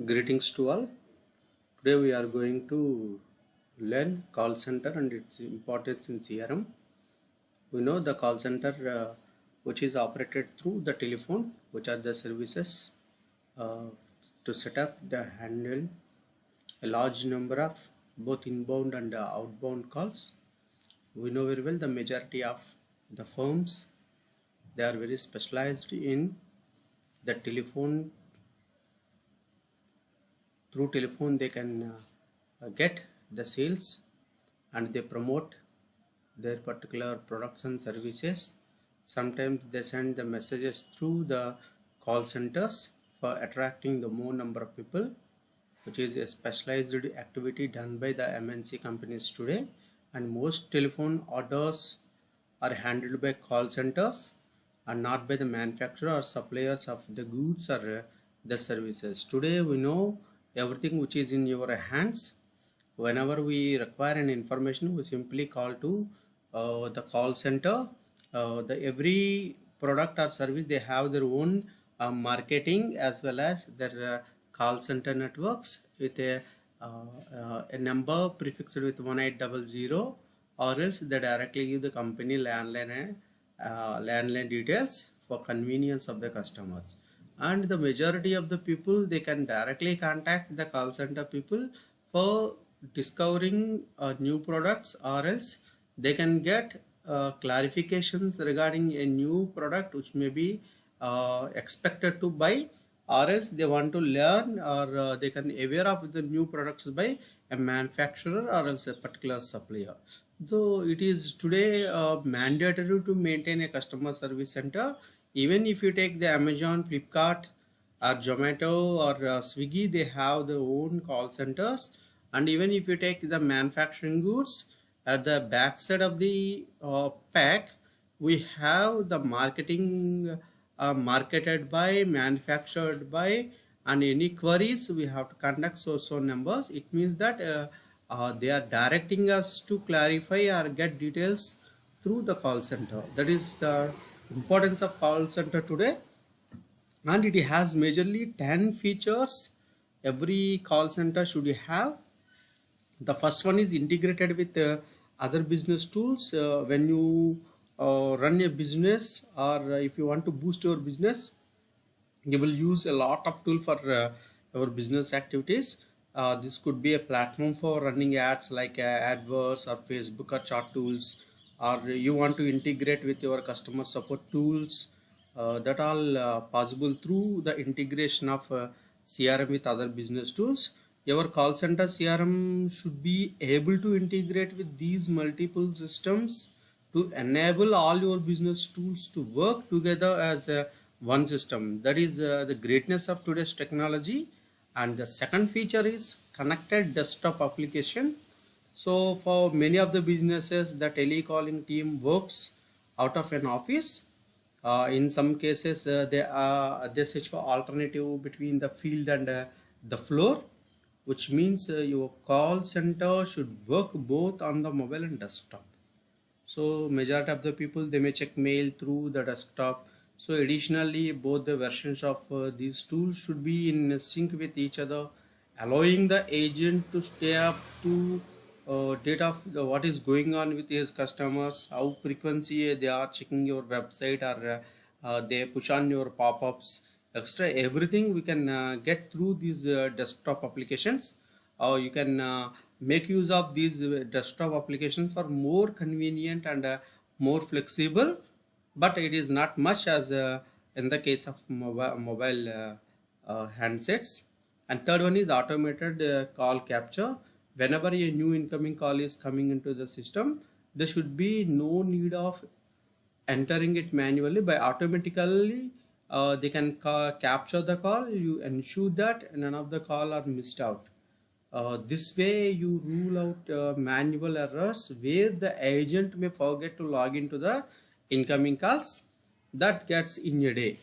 Greetings to all. Today we are going to learn call center and its importance in CRM. We know the call center which is operated through the telephone, which are the services uh, to set up the handle a large number of both inbound and outbound calls. We know very well the majority of the firms, they are very specialized in the telephone. Through telephone they can get the sales and they promote their particular products and services. Sometimes they send the messages through the call centers for attracting the more number of people, which is a specialized activity done by the MNC companies today. And most telephone orders are handled by call centers and not by the manufacturer or suppliers of the goods or the services. Today we know everything which is in your hands. Whenever we require an information, we simply call to the call center. Every product or service, they have their own marketing as well as their call center networks with a number prefixed with 1800, or else they directly give the company landline details for convenience of the customers. And the majority of the people, they can directly contact the call center people for discovering new products, or else they can get clarifications regarding a new product which may be expected to buy, or else they want to learn, or they can aware of the new products by a manufacturer or else a particular supplier. Though it is today mandatory to maintain a customer service center. Even if you take the Amazon, Flipkart or Zomato or Swiggy, they have their own call centers. And even if you take the manufacturing goods, at the back side of the pack, we have the marketing marketed by, manufactured by, and any queries we have to conduct so numbers. It means that they are directing us to clarify or get details through the call center. That is the importance of call center today. And it has majorly 10 features every call center should have. The first one is integrated with other business tools. When you run a business, or if you want to boost your business, you will use a lot of tool for your business activities. This could be a platform for running ads like AdWords or Facebook or chat tools, or you want to integrate with your customer support tools. That all possible through the integration of CRM with other business tools. Your call center CRM should be able to integrate with these multiple systems to enable all your business tools to work together as one system. That is the greatness of today's technology. And the second feature is connected desktop application. So for many of the businesses, the telecalling team works out of an office. In some cases, they search for alternative between the field and the floor, which means your call center should work both on the mobile and desktop. So majority of the people, they may check mail through the desktop. So additionally, both the versions of these tools should be in sync with each other, allowing the agent to stay up to data of what is going on with his customers, how frequency they are checking your website, or they push on your pop-ups, extra everything we can get through these desktop applications. You can make use of these desktop applications for more convenient and more flexible, but it is not much as in the case of mobile handsets. And third one is automated call capture. Whenever a new incoming call is coming into the system, there should be no need of entering it manually. By automatically they can capture the call. You ensure that none of the call are missed out. This way you rule out manual errors where the agent may forget to log into the incoming calls. That gets in a day.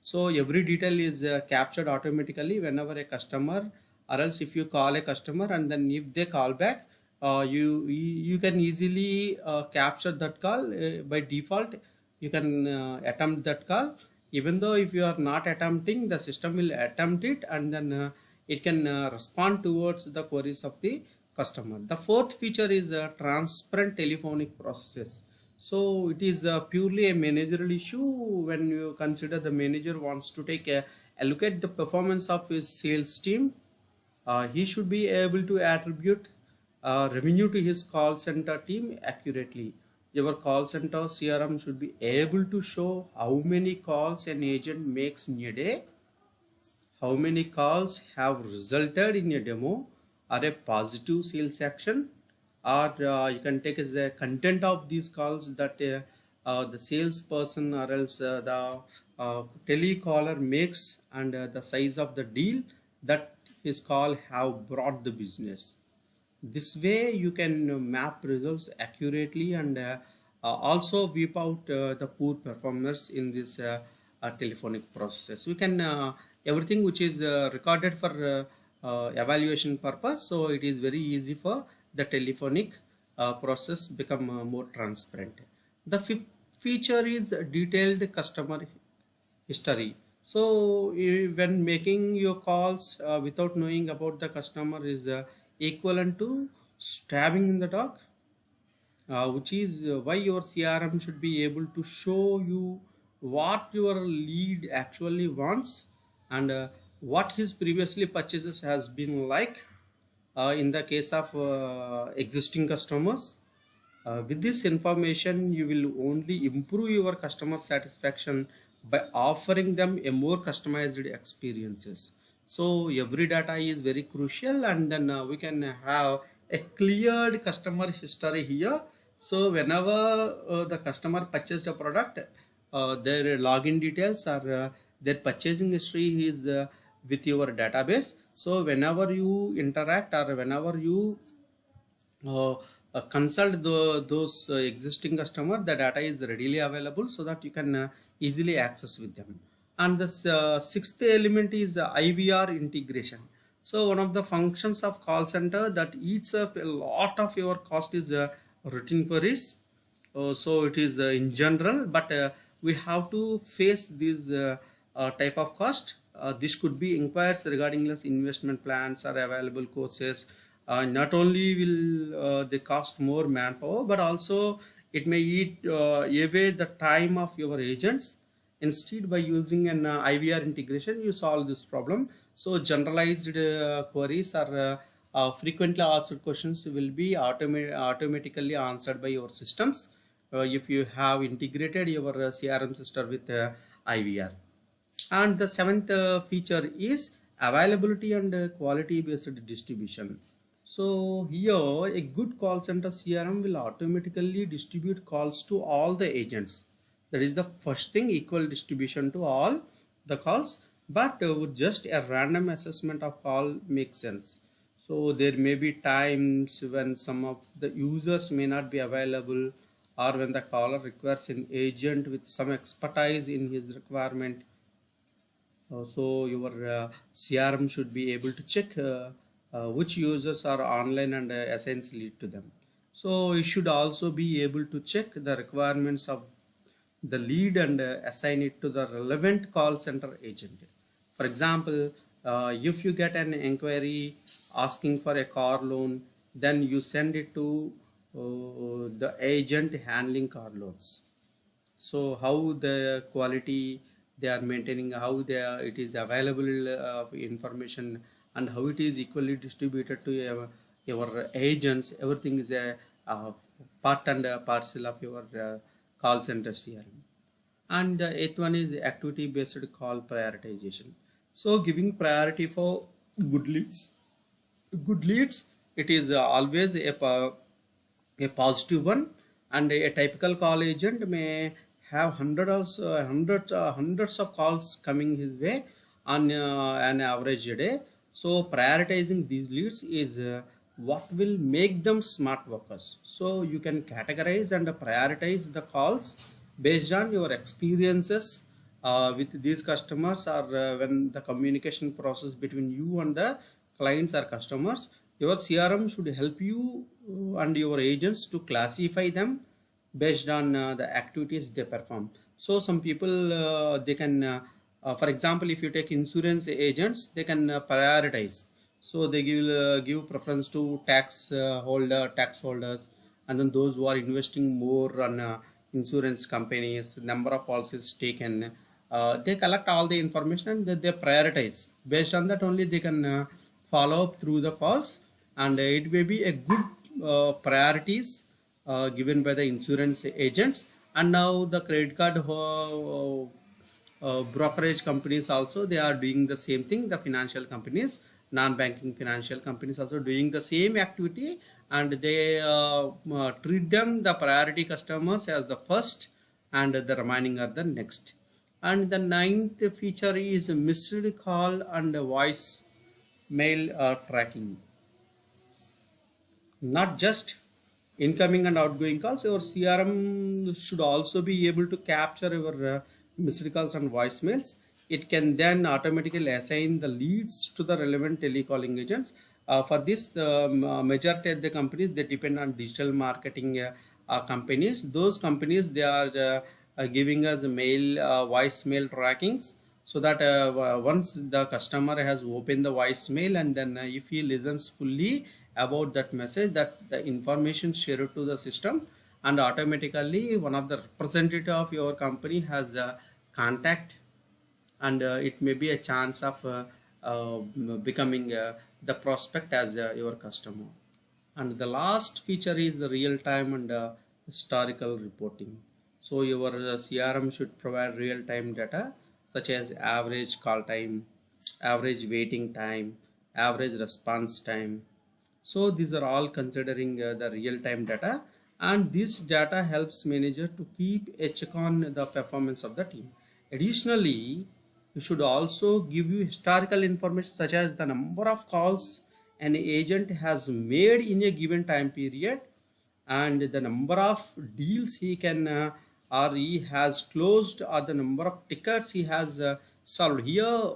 So every detail is captured automatically whenever a customer, or else if you call a customer and then if they call back, you can easily capture that call. By default you can attempt that call. Even though if you are not attempting, the system will attempt it, and then it can respond towards the queries of the customer. The fourth feature is transparent telephonic processes. So it is purely a managerial issue. When you consider the manager wants to take a look at the performance of his sales team, he should be able to attribute revenue to his call center team accurately. Your call center CRM should be able to show how many calls an agent makes in a day, how many calls have resulted in a demo or a positive sales action, or you can take as a content of these calls that the salesperson or else the telecaller makes, and the size of the deal that his call have brought the business. This way you can map results accurately, and also weep out the poor performers in this telephonic process. We can everything which is recorded for evaluation purpose, so it is very easy for the telephonic process become more transparent. The fifth feature is detailed customer history. So when making your calls without knowing about the customer is equivalent to stabbing in the dark, which is why your CRM should be able to show you what your lead actually wants, and what his previously purchases has been like in the case of existing customers. With this information, you will only improve your customer satisfaction by offering them a more customized experiences. So every data is very crucial, and then we can have a cleared customer history here. So whenever the customer purchased a product, their login details or their purchasing history is with your database. So whenever you interact or whenever you consult those existing customer, the data is readily available so that you can easily access with them. And the sixth element is IVR integration. So one of the functions of call center that eats up a lot of your cost is routine queries. So it is in general, but we have to face this type of cost. This could be inquiries regarding investment plans or available courses. Not only will they cost more manpower, but also it may eat away the time of your agents. Instead, by using an IVR integration, you solve this problem. So generalized queries or frequently asked questions will be automatically answered by your systems if you have integrated your CRM system with IVR. And the seventh feature is availability and quality based distribution. So here a good call center CRM will automatically distribute calls to all the agents. That is the first thing, equal distribution to all the calls, but with just a random assessment of call makes sense. So there may be times when some of the users may not be available, or when the caller requires an agent with some expertise in his requirement. So your CRM should be able to check which users are online and assigns lead to them. So you should also be able to check the requirements of the lead and assign it to the relevant call center agent. For example, if you get an inquiry asking for a car loan, then you send it to the agent handling car loans. So how the quality they are maintaining, how they are, it is available information, and how it is equally distributed to your agents, everything is a part and a parcel of your call center CRM. And the eighth one is activity based call prioritization. So giving priority for good leads. Good leads, it is always a positive one, and a typical call agent may have hundreds of calls coming his way on an average a day. So prioritizing these leads is what will make them smart workers. So you can categorize and prioritize the calls based on your experiences with these customers, or when the communication process between you and the clients or customers. Your CRM should help you and your agents to classify them based on the activities they perform. So some people they can For example, if you take insurance agents, they can prioritize. So they give preference to tax holders, and then those who are investing more on insurance companies, number of policies taken. They collect all the information and they prioritize. Based on that only they can follow up through the calls, and it may be a good priorities given by the insurance agents. And now the credit card brokerage companies also, they are doing the same thing. The financial companies, non-banking financial companies also doing the same activity, and they treat them, the priority customers, as the first, and the remaining are the next. And the ninth feature is missed call and voice mail tracking. Not just incoming and outgoing calls, your CRM should also be able to capture your missed calls and voicemails. It can then automatically assign the leads to the relevant telecalling agents. For this, the majority of the companies, they depend on digital marketing companies. Those companies, they are giving us mail, voicemail trackings, so that once the customer has opened the voicemail, and then if he listens fully about that message, that the information shared to the system, and automatically one of the representative of your company has contact, and it may be a chance of becoming the prospect as your customer. And the last feature is the real-time and historical reporting. So your CRM should provide real-time data such as average call time, average waiting time, average response time. So these are all considering the real-time data, and this data helps manager to keep a check on the performance of the team. Additionally, you should also give you historical information such as the number of calls an agent has made in a given time period, and the number of deals he can or he has closed, or the number of tickets he has solved. Here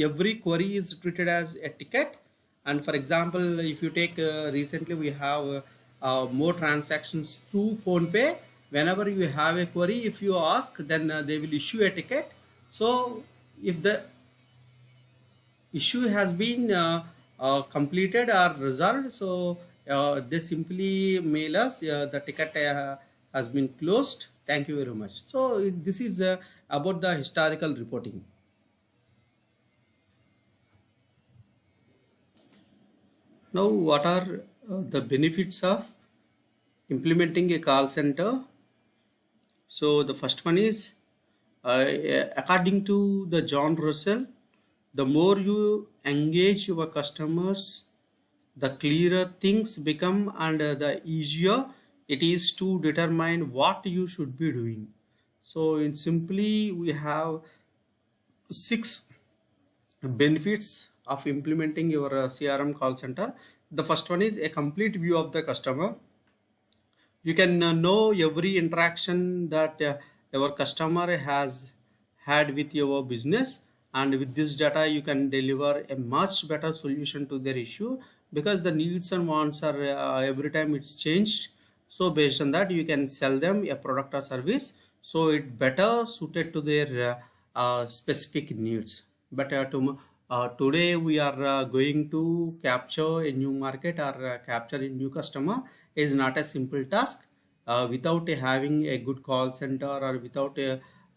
every query is treated as a ticket. And for example, if you take recently we have more transactions through PhonePe. Whenever you have a query, if you ask, then they will issue a ticket. So if the issue has been completed or resolved, so they simply mail us the ticket has been closed, thank you very much. So this is about the historical reporting. Now, what are the benefits of implementing a call center? So the first one is, according to the John Russell, the more you engage your customers, the clearer things become, and the easier it is to determine what you should be doing. So in simply, we have 6 benefits of implementing your CRM call center. The first one is a complete view of the customer. You can know every interaction that your customer has had with your business, and with this data you can deliver a much better solution to their issue, because the needs and wants are every time it's changed. So based on that, you can sell them a product or service, so it better suited to their specific needs. But today we are going to capture a new market or capture a new customer is not a simple task. Without having a good call center, or without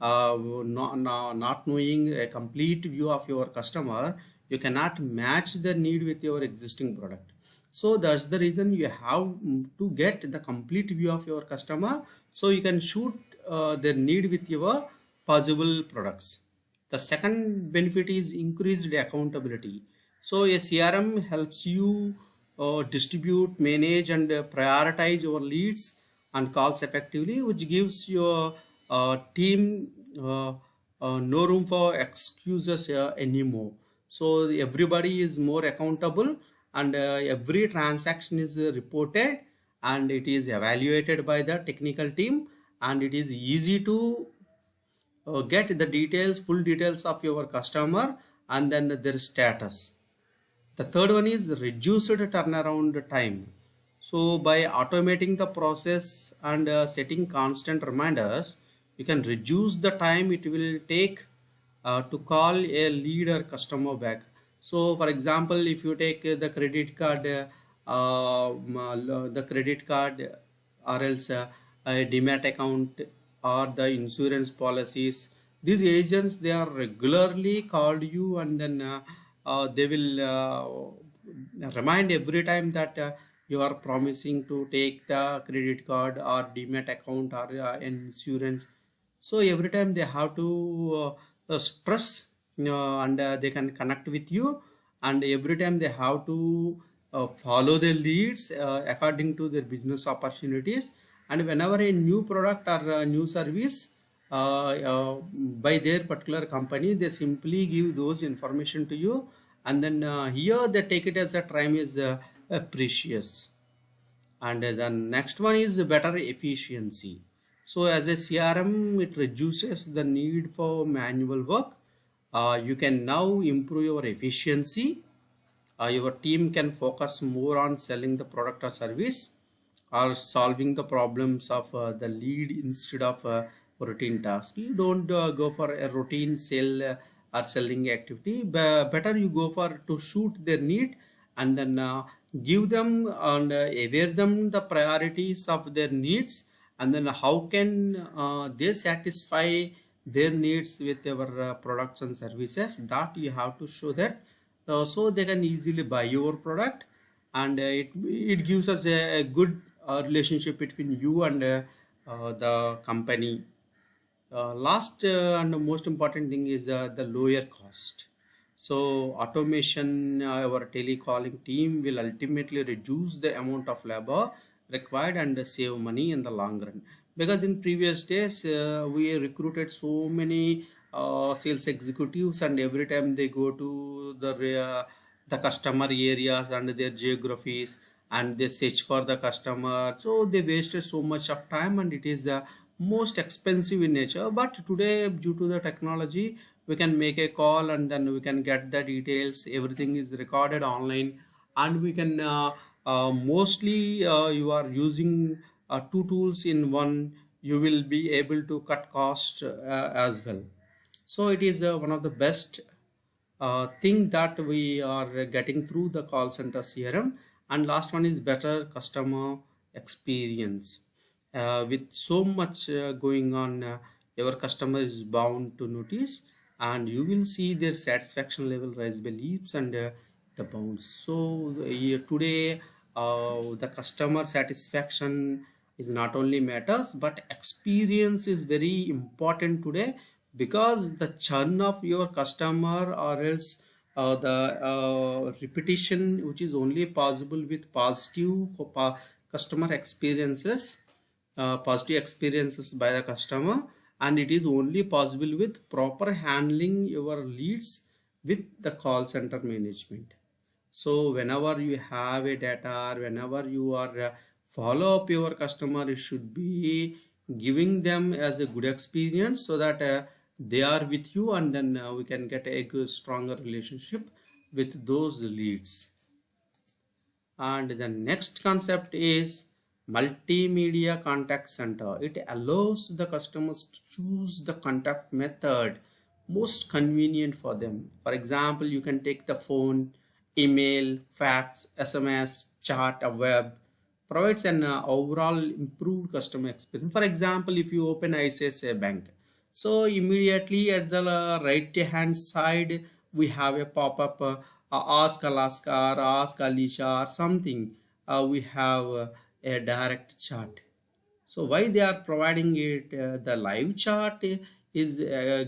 not knowing a complete view of your customer, you cannot match the need with your existing product. So that's the reason you have to get the complete view of your customer, so you can shoot their need with your possible products. The second benefit is increased accountability. So a CRM helps you distribute, manage, and prioritize your leads and calls effectively, which gives your team no room for excuses anymore. So everybody is more accountable, and every transaction is reported, and it is evaluated by the technical team, and it is easy to get the details, full details of your customer, and then their status. The third one is reduced turnaround time. So by automating the process and setting constant reminders, you can reduce the time it will take to call a lead or customer back. So for example, if you take the credit card, the credit card, or else a demat account or the insurance policies, these agents, they are regularly called you, and then they will remind every time that you are promising to take the credit card or demat account or insurance. So every time they have to stress, and they can connect with you, and every time they have to follow the leads according to their business opportunities. And whenever a new product or a new service by their particular company, they simply give those information to you, and then here they take it as a time is precious. And the next one is better efficiency. So as a CRM, it reduces the need for manual work. You can now improve your efficiency. Your team can focus more on selling the product or service, or solving the problems of the lead instead of routine task. You don't go for a routine sale or selling activity. Better you go for to suit their need, and then give them and aware them the priorities of their needs, and then how can they satisfy their needs with our products and services, that you have to show that, so they can easily buy your product. And it gives us a good relationship between you and the company. Last and the most important thing is the lower cost. So automation, our telecalling team will ultimately reduce the amount of labor required and save money in the long run. Because in previous days, we recruited so many sales executives, and every time they go to the customer areas and their geographies, and they search for the customer, so they wasted so much of time, and it is most expensive in nature. But today, due to the technology, we can make a call, and then we can get the details, everything is recorded online, and we can mostly you are using two tools in one, you will be able to cut cost as well. So it is one of the best thing that we are getting through the call center CRM. And last one is better customer experience. With so much going on, your customer is bound to notice, and you will see their satisfaction level rise by leaps and the bounds. So today, the customer satisfaction is not only matters, but experience is very important today, because the churn of your customer, or else the repetition, which is only possible with customer experiences, positive experiences by the customer, and it is only possible with proper handling your leads with the call center management. So whenever you have a data, or whenever you are follow up your customer, you should be giving them as a good experience, so that they are with you, and then we can get a good, stronger relationship with those leads. And the next concept is multimedia contact center. It allows the customers to choose the contact method most convenient for them. For example, you can take the phone, email, fax, SMS, chat, or web. Provides an overall improved customer experience. For example, if you open ICICI Bank, so immediately at the right hand side, we have a pop-up, ask Alaska or ask Alicia or something. We have a direct chat. So why they are providing it? The live chat is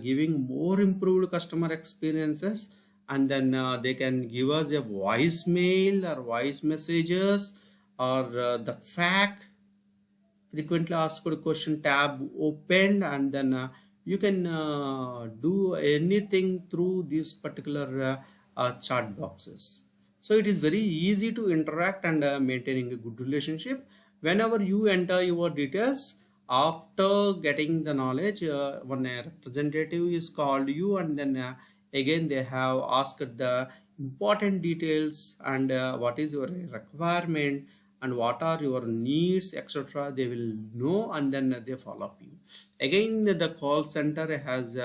giving more improved customer experiences, and then they can give us a voicemail or voice messages, or the fact frequently asked question tab opened, and then you can do anything through these particular chat boxes. So it is very easy to interact and maintaining a good relationship. Whenever you enter your details, after getting the knowledge, one representative is called you, and then again they have asked the important details, and what is your requirement, and what are your needs, etc. They will know, and then they follow up you. Again, the call center has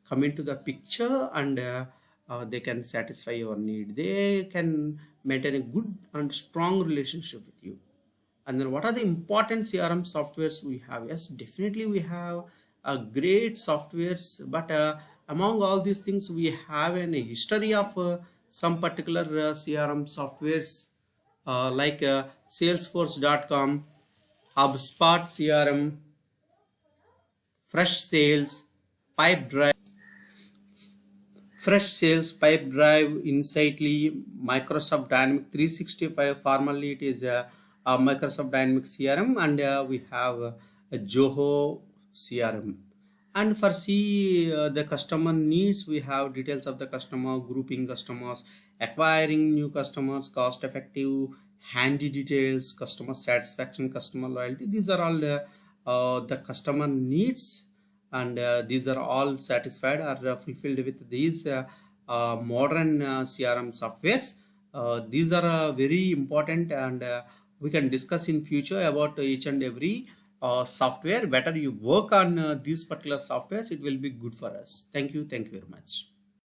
come into the picture, and they can satisfy your need. They can maintain a good and strong relationship with you. And then what are the important CRM softwares we have? Yes, definitely we have great softwares, but among all these things we have a history of some particular CRM softwares like salesforce.com, HubSpot CRM, Fresh Pipedrive, Insightly, Microsoft Dynamics 365. Formerly, it is Microsoft Dynamics CRM, and we have Zoho CRM. And for the customer needs, we have details of the customer, grouping customers, acquiring new customers, cost effective, handy details, customer satisfaction, customer loyalty. These are all the customer needs, and these are all satisfied or fulfilled with these modern CRM softwares. These are very important, and we can discuss in future about each and every software. Better you work on these particular softwares, it will be good for us. Thank you very much.